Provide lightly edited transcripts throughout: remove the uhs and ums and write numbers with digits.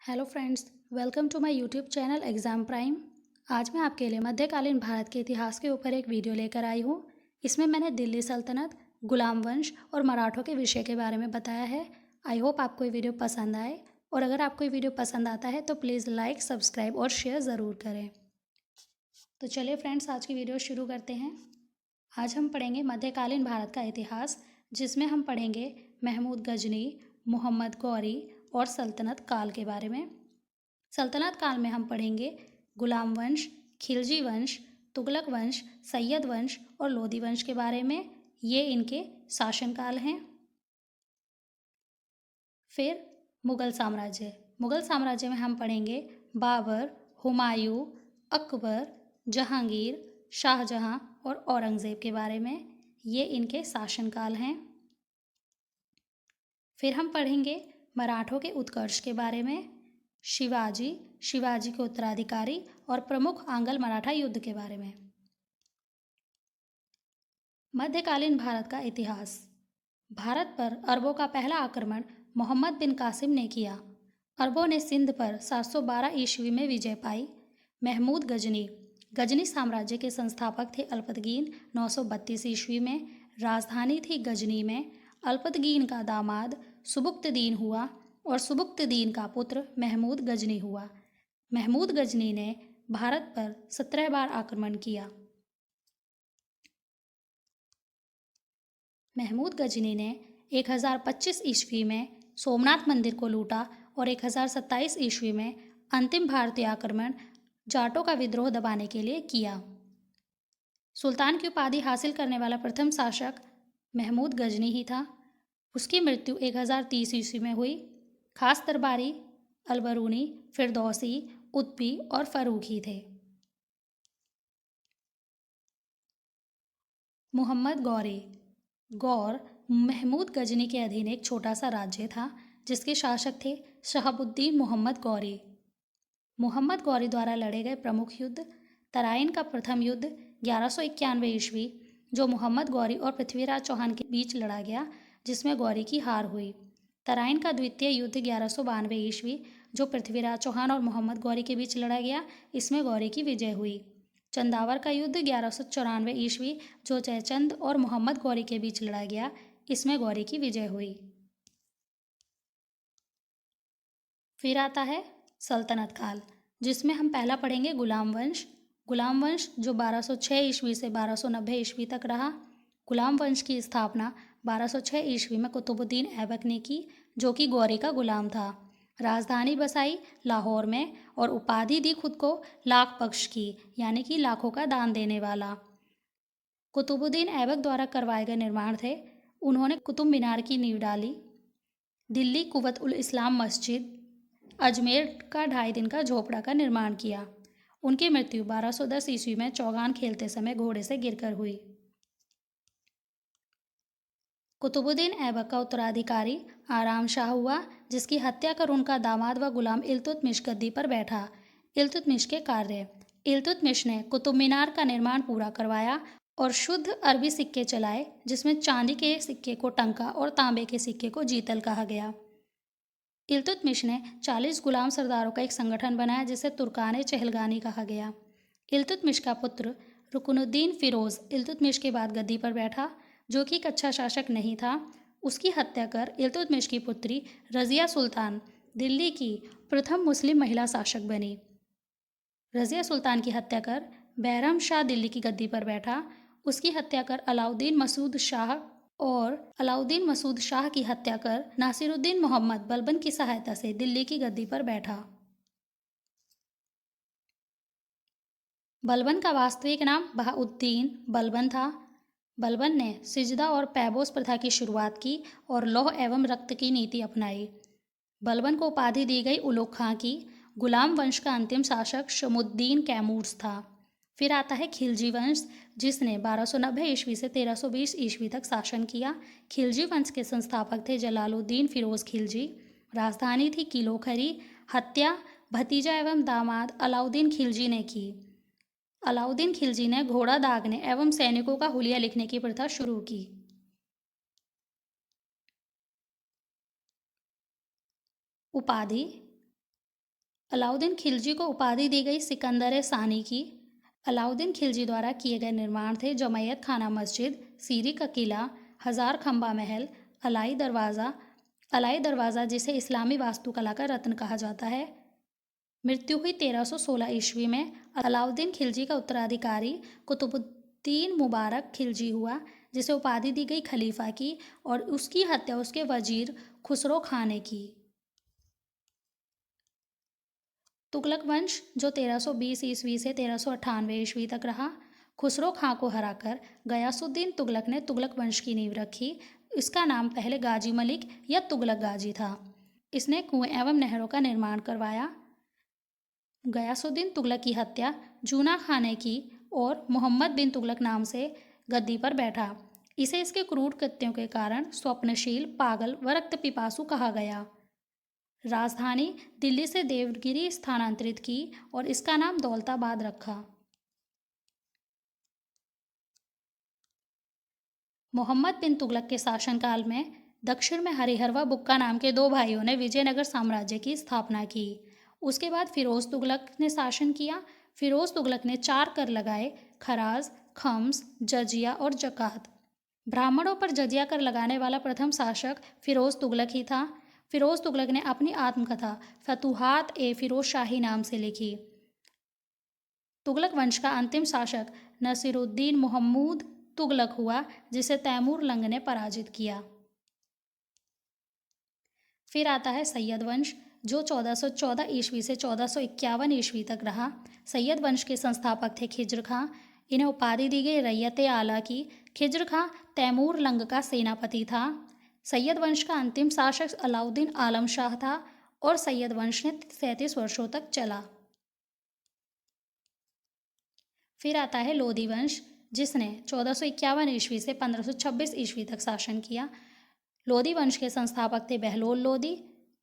Hello friends, welcome to my YouTube channel exam prime. आज मैं आपके लिए मध्यकालीन भारत के इतिहास के ऊपर एक वीडियो लेकर आई हूँ। इसमें मैंने दिल्ली सल्तनत, गुलाम वंश और मराठों के विषय के बारे में बताया है। आई होप आपको ये वीडियो पसंद आए, और अगर आपको ये वीडियो पसंद आता है तो प्लीज़ लाइक, सब्सक्राइब और शेयर ज़रूर करें। तो चलिए फ्रेंड्स, आज की वीडियो शुरू करते हैं। आज हम पढ़ेंगे मध्यकालीन भारत का इतिहास, जिसमें हम पढ़ेंगे महमूद गजनी, मोहम्मद गौरी और सल्तनत काल के बारे में। सल्तनत काल में हम पढ़ेंगे गुलाम वंश, खिलजी वंश, तुगलक वंश, सैयद वंश और लोधी वंश के बारे में। ये इनके शासनकाल हैं। फिर मुगल साम्राज्य में हम पढ़ेंगे बाबर, हुमायूं, अकबर, जहांगीर, शाहजहां और औरंगज़ेब के बारे में। ये इनके शासनकाल हैं। फिर हम पढ़ेंगे मराठों के उत्कर्ष के बारे में, शिवाजी, शिवाजी के उत्तराधिकारी और प्रमुख आंग्ल मराठा युद्ध के बारे में। मध्यकालीन भारत का इतिहास। भारत पर अरबों का पहला आक्रमण मोहम्मद बिन कासिम ने किया। अरबों ने सिंध पर 712 ईस्वी में विजय पाई। महमूद गजनी, गजनी साम्राज्य के संस्थापक थे अल्पतगीन 932 ईस्वी में। राजधानी थी गजनी में। अल्पतगीन का दामाद सुबुक्तदीन हुआ और सुबुक्तदीन का पुत्र महमूद गजनी हुआ। महमूद गजनी ने भारत पर 17 बार आक्रमण किया। महमूद गजनी ने 1025 ईस्वी में सोमनाथ मंदिर को लूटा और 1027 ईस्वी में अंतिम भारतीय आक्रमण जाटों का विद्रोह दबाने के लिए किया। सुल्तान की उपाधि हासिल करने वाला प्रथम शासक महमूद गजनी ही था। उसकी मृत्यु 1030 ईस्वी में हुई। खास दरबारी अलबरूनी, फिरदौसी, उत्पी और फरूखी थे। मोहम्मद गौरी। गौर महमूद गजनी के अधीन एक छोटा सा राज्य था, जिसके शासक थे शहाबुद्दीन मोहम्मद गौरी। मोहम्मद गौरी द्वारा लड़े गए प्रमुख युद्ध। तराइन का प्रथम युद्ध 1191 ईस्वी, जो मोहम्मद गौरी और पृथ्वीराज चौहान के बीच लड़ा गया, जिसमें गौरी की हार हुई। तराइन का द्वितीय युद्ध 1192 ईस्वी, जो पृथ्वीराज चौहान और मोहम्मद गौरी के बीच लड़ा गया, इसमें गौरी की विजय हुई। चंदावर का युद्ध 1194 ईस्वी, जो जयचंद और मोहम्मद गौरी के बीच लड़ा गया, इसमें गौरी की विजय हुई। फिर आता है सल्तनत काल, जिसमें हम पहला पढ़ेंगे गुलाम वंश। गुलाम वंश जो 1206 ईस्वी से 1290 ईस्वी तक रहा। गुलाम वंश की स्थापना 1206 ईस्वी में कुतुबुद्दीन ऐबक ने की, जो कि गौरी का गुलाम था। राजधानी बसाई लाहौर में और उपाधि दी खुद को लाख बख्श की, यानी कि लाखों का दान देने वाला। कुतुबुद्दीन ऐबक द्वारा करवाए गए निर्माण थे। उन्होंने कुतुब मीनार की नींव डाली, दिल्ली कुवत उल इस्लाम मस्जिद, अजमेर का 2.5 दिन का झोपड़ा का निर्माण किया। उनकी मृत्यु 1210 ईस्वी में चौगान खेलते समय घोड़े से गिरकर हुई। कुतुबुद्दीन ऐबक का उत्तराधिकारी आराम शाह हुआ, जिसकी हत्या कर उनका दामाद व गुलाम इल्तुतमिश गद्दी पर बैठा। इल्तुतमिश के कार्य। इल्तुतमिश ने कुतुब मीनार का निर्माण पूरा करवाया और शुद्ध अरबी सिक्के चलाए, जिसमें चांदी के सिक्के को टंका और तांबे के सिक्के को जीतल कहा गया। इल्तुतमिश ने 40 गुलाम सरदारों का एक संगठन बनाया, जिसे तुर्कान चहलगानी कहा गया। इल्तुतमिश का पुत्र रुकनुद्दीन फिरोज इल्तुतमिश के बाद गद्दी पर बैठा, जो कि एक अच्छा शासक नहीं था। उसकी हत्या कर इल्तुतमिश की पुत्री रज़िया सुल्तान दिल्ली की प्रथम मुस्लिम महिला शासक बनी। रज़िया सुल्तान की हत्या कर बैरम शाह दिल्ली की गद्दी पर बैठा। उसकी हत्या कर अलाउद्दीन मसूद शाह की हत्या कर नासिरुद्दीन मोहम्मद बलबन की सहायता से दिल्ली की गद्दी पर बैठा। बलबन का वास्तविक नाम बहाउद्दीन बलबन था। बलबन ने सिजदा और पैबोस प्रथा की शुरुआत की और लौह एवं रक्त की नीति अपनाई। बलबन को उपाधि दी गई उलोग खां की। गुलाम वंश का अंतिम शासक शमुद्दीन कैमूर्स था। फिर आता है खिलजी वंश, जिसने 1290 ईस्वी से 1320 ईस्वी तक शासन किया। खिलजी वंश के संस्थापक थे जलालुद्दीन फिरोज खिलजी। राजधानी थी किलोखरी। हत्या भतीजा एवं दामाद अलाउद्दीन खिलजी ने की। अलाउद्दीन खिलजी ने घोड़ा दागने एवं सैनिकों का हुलिया लिखने की प्रथा शुरू की। उपाधि अलाउद्दीन खिलजी को उपाधि दी गई सिकंदर सानी की। अलाउद्दीन खिलजी द्वारा किए गए निर्माण थे जमैयत खाना मस्जिद, सीरी का किला, हजार खंबा महल, अलाई दरवाज़ा जिसे इस्लामी वास्तुकला का रत्न कहा जाता है। मृत्यु हुई 1316 ईस्वी में। अलाउद्दीन खिलजी का उत्तराधिकारी कुतुबुद्दीन मुबारक खिलजी हुआ, जिसे उपाधि दी गई खलीफा की, और उसकी हत्या उसके वजीर खुसरो खां ने की। तुगलक वंश जो 1320 ईस्वी से 1398 ईस्वी तक रहा। खुसरो खां को हराकर गयासुद्दीन तुगलक ने तुगलक वंश की नींव रखी। इसका नाम पहले गाजी मलिक या तुगलक गाजी था। इसने कुएं एवं नहरों का निर्माण करवाया। गयासुद्दीन तुगलक की हत्या जूना खां ने की और मोहम्मद बिन तुगलक नाम से गद्दी पर बैठा। इसे इसके क्रूर कृत्यों के कारण स्वप्नशील, पागल व रक्त पिपासु कहा गया। राजधानी दिल्ली से देवगिरी स्थानांतरित की और इसका नाम दौलताबाद रखा। मोहम्मद बिन तुगलक के शासनकाल में दक्षिण में हरिहर व बुक्का नाम के दो भाइयों ने विजयनगर साम्राज्य की स्थापना की। उसके बाद फिरोज तुगलक ने शासन किया। फिरोज तुगलक ने 4 कर लगाए: खराज, खम्स, जजिया और जकात। ब्राह्मणों पर जजिया कर लगाने वाला प्रथम शासक फिरोज तुगलक ही था। फिरोज तुगलक ने अपनी आत्मकथा फतूहात ए फिरोज शाही नाम से लिखी। तुगलक वंश का अंतिम शासक नसीरुद्दीन महमूद तुगलक हुआ, जिसे तैमूर लंग ने पराजित किया। फिर आता है सैयद वंश, जो 1414 ईस्वी से 1451 ईस्वी तक रहा। सैयद वंश के संस्थापक थे खिज्र खां। इन्हें उपाधि दी गई रैयत आला की। खिज्र खां तैमूर लंग का सेनापति था। सैयद वंश का अंतिम शासक अलाउद्दीन आलम शाह था और सैयद वंश ने 37 वर्षों तक चला। फिर आता है लोधी वंश, जिसने 1451 ईस्वी से 1526 ईस्वी तक शासन किया। लोधी वंश के संस्थापक थे बहलोल लोधी,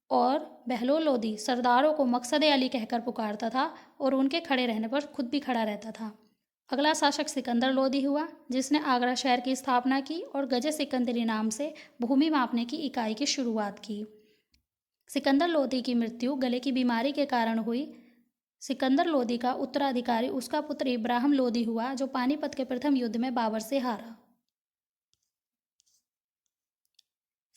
और बहलोल लोधी सरदारों को मकसद अली कहकर पुकारता था और उनके खड़े रहने पर खुद भी खड़ा रहता था। अगला शासक सिकंदर लोधी हुआ, जिसने आगरा शहर की स्थापना की और गजे सिकंदरी नाम से भूमि मापने की इकाई की शुरुआत की। सिकंदर लोधी की मृत्यु गले की बीमारी के कारण हुई। सिकंदर लोधी का उत्तराधिकारी उसका पुत्र इब्राहिम लोधी हुआ, जो पानीपत के प्रथम युद्ध में बाबर से हारा।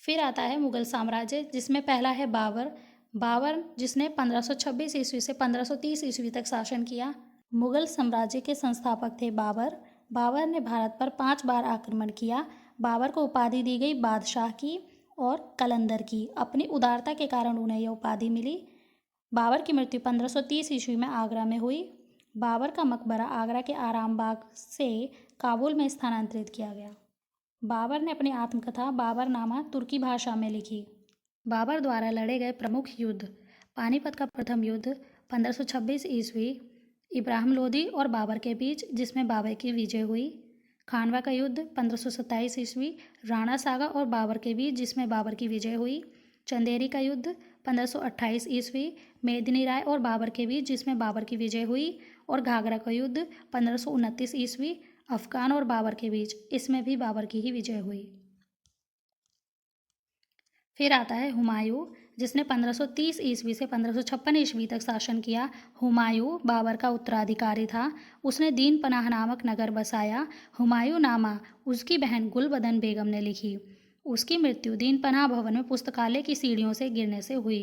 फिर आता है मुगल साम्राज्य, जिसमें पहला है बाबर। बाबर जिसने 1526 ईस्वी से 1530 ईस्वी तक शासन किया। मुगल साम्राज्य के संस्थापक थे बाबर। बाबर ने भारत पर 5 बार आक्रमण किया। बाबर को उपाधि दी गई बादशाह की और कलंदर की। अपनी उदारता के कारण उन्हें यह उपाधि मिली। बाबर की मृत्यु 1530 ईस्वी में आगरा में हुई। बाबर का मकबरा आगरा के आराम बाग से काबुल में स्थानांतरित किया गया। बाबर ने अपनी आत्मकथा बाबरनामा तुर्की भाषा में लिखी। बाबर द्वारा लड़े गए प्रमुख युद्ध: पानीपत का प्रथम युद्ध 1526 ईस्वी इब्राहिम लोदी और बाबर के बीच, जिसमें बाबर की विजय हुई। खानवा का युद्ध 1527 ईस्वी राणा सागा और बाबर के बीच, जिसमें बाबर की विजय हुई। चंदेरी का युद्ध 1528 ईस्वी मेदिनी राय और बाबर के बीच, जिसमें बाबर की विजय हुई। और घाघरा का युद्ध 1529 ईस्वी अफगान और बाबर के बीच, इसमें भी बाबर की ही विजय हुई। फिर आता है हुमायूं, जिसने 1530 ईस्वी से 1556 ईस्वी तक शासन किया। हुमायूं बाबर का उत्तराधिकारी था। उसने दीन पनाह नामक नगर बसाया। हुमायूं नामा उसकी बहन गुलबदन बेगम ने लिखी। उसकी मृत्यु दीन पनाह भवन में पुस्तकालय की सीढ़ियों से गिरने से हुई।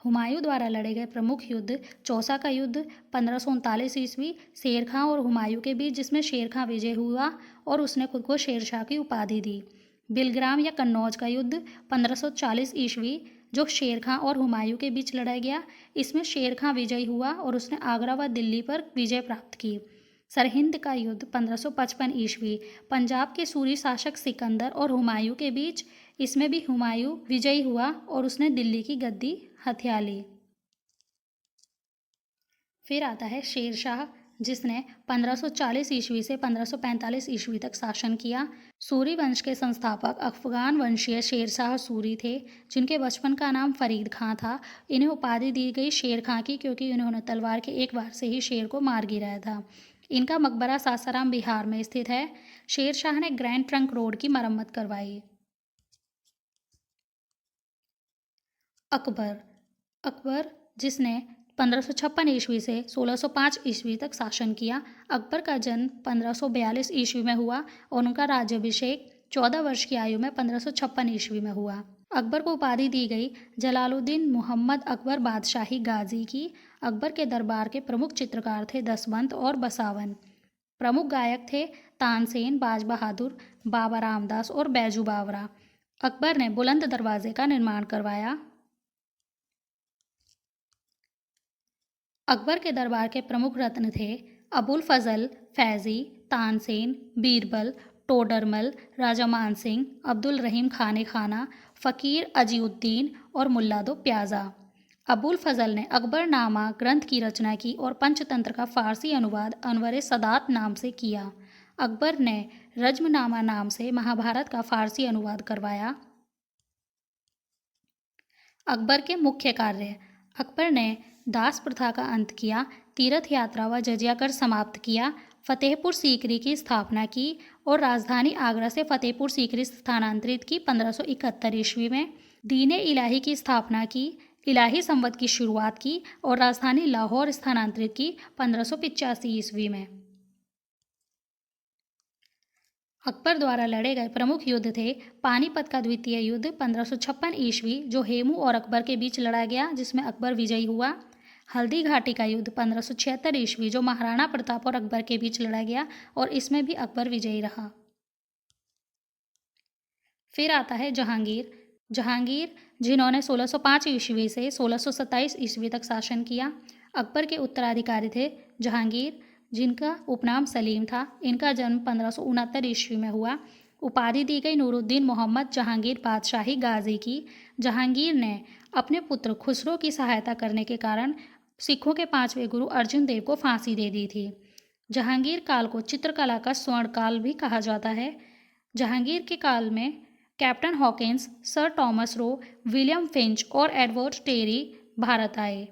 हुमायूं द्वारा लड़े गए प्रमुख युद्ध: चौसा का युद्ध 1539 ईस्वी शेर खां और हुमायूं के बीच, जिसमें शेर खां विजय हुआ और उसने खुद को शेरशाह की उपाधि दी। बिलग्राम या कन्नौज का युद्ध 1540 ईस्वी, जो शेर खां और हुमायूं के बीच लड़ा गया। इसमें शेर खां विजयी हुआ और उसने आगरा व दिल्ली पर विजय प्राप्त की। सरहिंद का युद्ध 1555 ईस्वी पंजाब के सूरी शासक सिकंदर और हुमायूं के बीच, इसमें भी हुमायूं विजयी हुआ और उसने दिल्ली की गद्दी हथिया ली। फिर आता है शेरशाह, जिसने 1540 ईस्वी से 1545 ईस्वी तक शासन किया। सूरी वंश के संस्थापक अफगान वंशीय शेरशाह सूरी थे, जिनके बचपन का नाम फरीद खां था। इन्हें उपाधि दी गई शेर खां की, क्योंकि इन्होंने तलवार के एक वार से ही शेर को मार गिराया था। इनका मकबरा सासाराम बिहार में स्थित है। शेरशाह ने ग्रैंड ट्रंक रोड की मरम्मत करवाई। अकबर अकबर, जिसने 1556 ईस्वी से 1605 ईस्वी तक शासन किया। अकबर का जन्म 1542 ईस्वी में हुआ और उनका राज्याभिषेक 14 वर्ष की आयु में 1556 ईस्वी में हुआ। अकबर को उपाधि दी गई जलालुद्दीन मुहम्मद अकबर बादशाही गाजी की। अकबर के दरबार के प्रमुख चित्रकार थे दसवंत और बसावन। प्रमुख गायक थे तानसेन, बाज बहादुर, बाबा रामदास और बैजू बावरा। अकबर ने बुलंद दरवाजे का निर्माण करवाया। अकबर के दरबार के प्रमुख रत्न थे अबुल फजल, फैजी, तानसेन, बीरबल, टोडरमल, राजा मानसिंह, अब्दुल रहीम खाने खाना, फ़कीर अजीउद्दीन और मुल्ला दो प्याज़ा। अबुल फजल ने अकबरनामा ग्रंथ की रचना की और पंचतंत्र का फ़ारसी अनुवाद अनवर सदात नाम से किया। अकबर ने रज्मनामा नाम से महाभारत का फ़ारसी अनुवाद करवाया। अकबर के मुख्य कार्य: अकबर ने दास प्रथा का अंत किया, तीर्थ यात्रा व जजिया कर समाप्त किया, फतेहपुर सीकरी की स्थापना की और राजधानी आगरा से फतेहपुर सीकरी स्थानांतरित की 1571 ईस्वी में। दीन इलाही की स्थापना की, इलाही संवत की शुरुआत की और राजधानी लाहौर स्थानांतरित की 1585 ईस्वी में। अकबर द्वारा लड़े गए प्रमुख युद्ध थे पानीपत का द्वितीय युद्ध 1556 ईस्वी, जो हेमू और अकबर के बीच लड़ा गया, जिसमें अकबर विजयी हुआ। हल्दी घाटी का युद्ध 1576 ईस्वी, जो महाराणा प्रताप और अकबर के बीच लड़ा गया और इसमें भी अकबर विजयी रहा। फिर आता है जहांगीर। जहांगीर, जिन्होंने 1605 ईस्वी से 1627 ईस्वी तक शासन किया। अकबर के उत्तराधिकारी थे जहांगीर, जिनका उपनाम सलीम था। इनका जन्म 1569 ईस्वी में हुआ। उपाधि दी गई नूरुद्दीन मोहम्मद जहांगीर बादशाही गाजी की। जहांगीर ने अपने पुत्र खुसरो की सहायता करने के कारण सिखों के 5वें गुरु अर्जुन देव को फांसी दे दी थी। जहांगीर काल को चित्रकला का स्वर्ण काल भी कहा जाता है। जहांगीर के काल में captain Hawkins, sir Thomas Roe, William Finch और एडवर्ड टेरी भारत आए।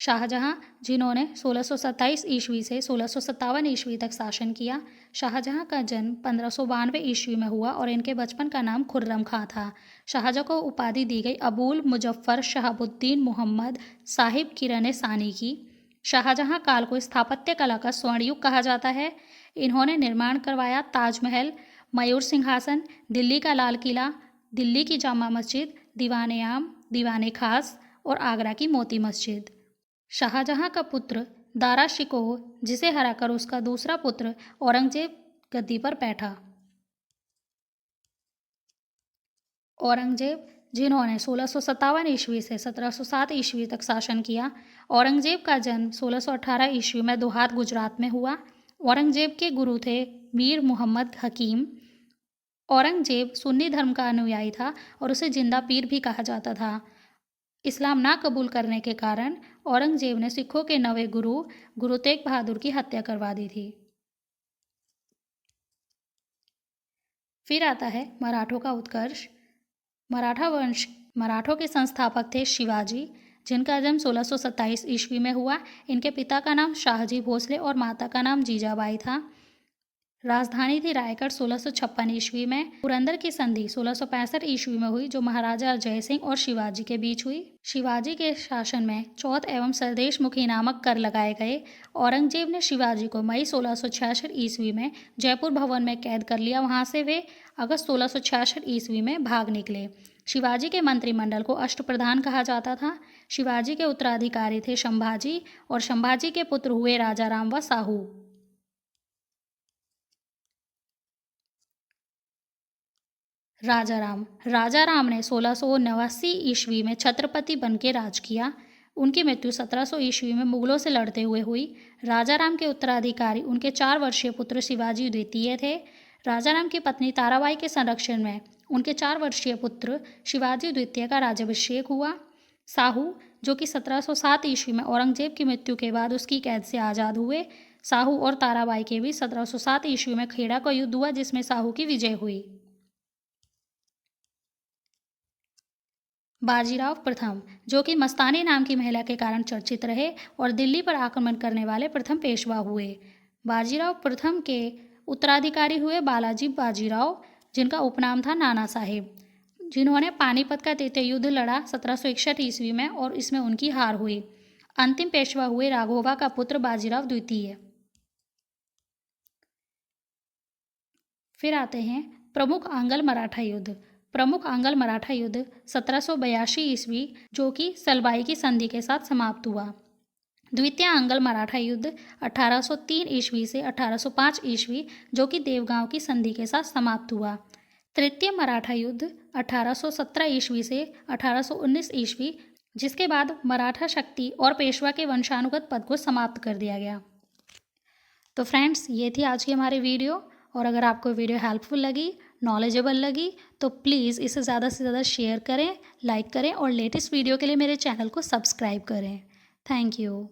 शाहजहां, जिन्होंने 1627 ईस्वी से 1657 ईस्वी तक शासन किया। शाहजहां का जन्म 1592 ईस्वी में हुआ और इनके बचपन का नाम खुर्रम खां था। शाहजहां को उपाधि दी गई अबूल मुजफ्फर शहाबुद्दीन मोहम्मद साहिब किरण सानी की। शाहजहां काल को स्थापत्य कला का स्वर्ण युग कहा जाता है। इन्होंने निर्माण करवाया ताजमहल, मयूर सिंहासन, दिल्ली का लाल किला, दिल्ली की जामा मस्जिद, दीवाने आम, दीवाने खास और आगरा की मोती मस्जिद। शाहजहां का पुत्र दारा शिकोह, जिसे हराकर उसका दूसरा पुत्र औरंगजेब गद्दी पर बैठा। औरंगजेब, जिन्होंने 1657 ईस्वी से 1707 ईस्वी तक शासन किया। औरंगजेब का जन्म 1618 ईस्वी में दोहात, गुजरात में हुआ। औरंगजेब के गुरु थे मीर मुहम्मद हकीम। औरंगजेब सुन्नी धर्म का अनुयायी था और उसे जिंदा पीर भी कहा जाता था। इस्लाम ना कबूल करने के कारण औरंगजेब ने सिखों के नवे गुरु गुरु तेग बहादुर की हत्या करवा दी थी। फिर आता है मराठों का उत्कर्ष। मराठा वंश, मराठों के संस्थापक थे शिवाजी, जिनका जन्म 1627 ईस्वी में हुआ। इनके पिता का नाम शाहजी भोसले और माता का नाम जीजाबाई था। राजधानी थी रायगढ़ 1656 ईस्वी में। पुरंदर की संधि 1665 ईस्वी में हुई, जो महाराजा जय सिंह और शिवाजी के बीच हुई। शिवाजी के शासन में चौथ एवं सरदेश मुखी नामक कर लगाए गए। औरंगजेब ने शिवाजी को मई 1666 ईस्वी में जयपुर भवन में कैद कर लिया। वहां से वे अगस्त 1666 ईस्वी में भाग निकले। शिवाजी के मंत्रिमंडल को अष्टप्रधान कहा जाता था। शिवाजी के उत्तराधिकारी थे संभाजी और संभाजी के पुत्र हुए राजा राम व साहू। राजा राम ने 1689 ईस्वी में छत्रपति बन के राज किया। उनकी मृत्यु 1700 ईस्वी में मुगलों से लड़ते हुए हुई। राजा राम के उत्तराधिकारी उनके 4 वर्षीय पुत्र शिवाजी द्वितीय थे। राजा राम की पत्नी ताराबाई के संरक्षण में उनके 4 वर्षीय पुत्र शिवाजी द्वितीय का राज्याभिषेक हुआ। साहू, जो कि 1707 ईस्वी में औरंगजेब की मृत्यु के बाद उसकी कैद से आज़ाद हुए। साहू और ताराबाई के बीच 1707 ईस्वी में खेड़ा का युद्ध हुआ, जिसमें साहू की विजय हुई। बाजीराव प्रथम, जो कि मस्तानी नाम की महिला के कारण चर्चित रहे और दिल्ली पर आक्रमण करने वाले प्रथम पेशवा हुए। बाजीराव प्रथम के उत्तराधिकारी हुए बालाजी बाजीराव, जिनका उपनाम था नाना साहेब। जिन्होंने पानीपत का तृतीय युद्ध लड़ा 1761 ईस्वी में और इसमें उनकी हार हुई। अंतिम पेशवा हुए राघोबा का पुत्र बाजीराव द्वितीय। फिर आते हैं प्रमुख आंग्ल मराठा युद्ध। प्रमुख आंग्ल मराठा युद्ध 1782 ईस्वी जो कि सलबाई की संधि के साथ समाप्त हुआ। द्वितीय आंग्ल मराठा युद्ध 1803 ईस्वी से 1805 ईस्वी जो कि देवगांव की संधि के साथ समाप्त हुआ। तृतीय मराठा युद्ध 1817 ईस्वी से 1819 ईस्वी जिसके बाद मराठा शक्ति और पेशवा के वंशानुगत पद को समाप्त कर दिया गया। तो फ्रेंड्स, ये थी आज की हमारी वीडियो, और अगर आपको वीडियो हेल्पफुल लगी, नॉलेजेबल लगी, तो प्लीज़ इसे ज़्यादा से ज़्यादा शेयर करें, लाइक करें और लेटेस्ट वीडियो के लिए मेरे चैनल को सब्सक्राइब करें। Thank you.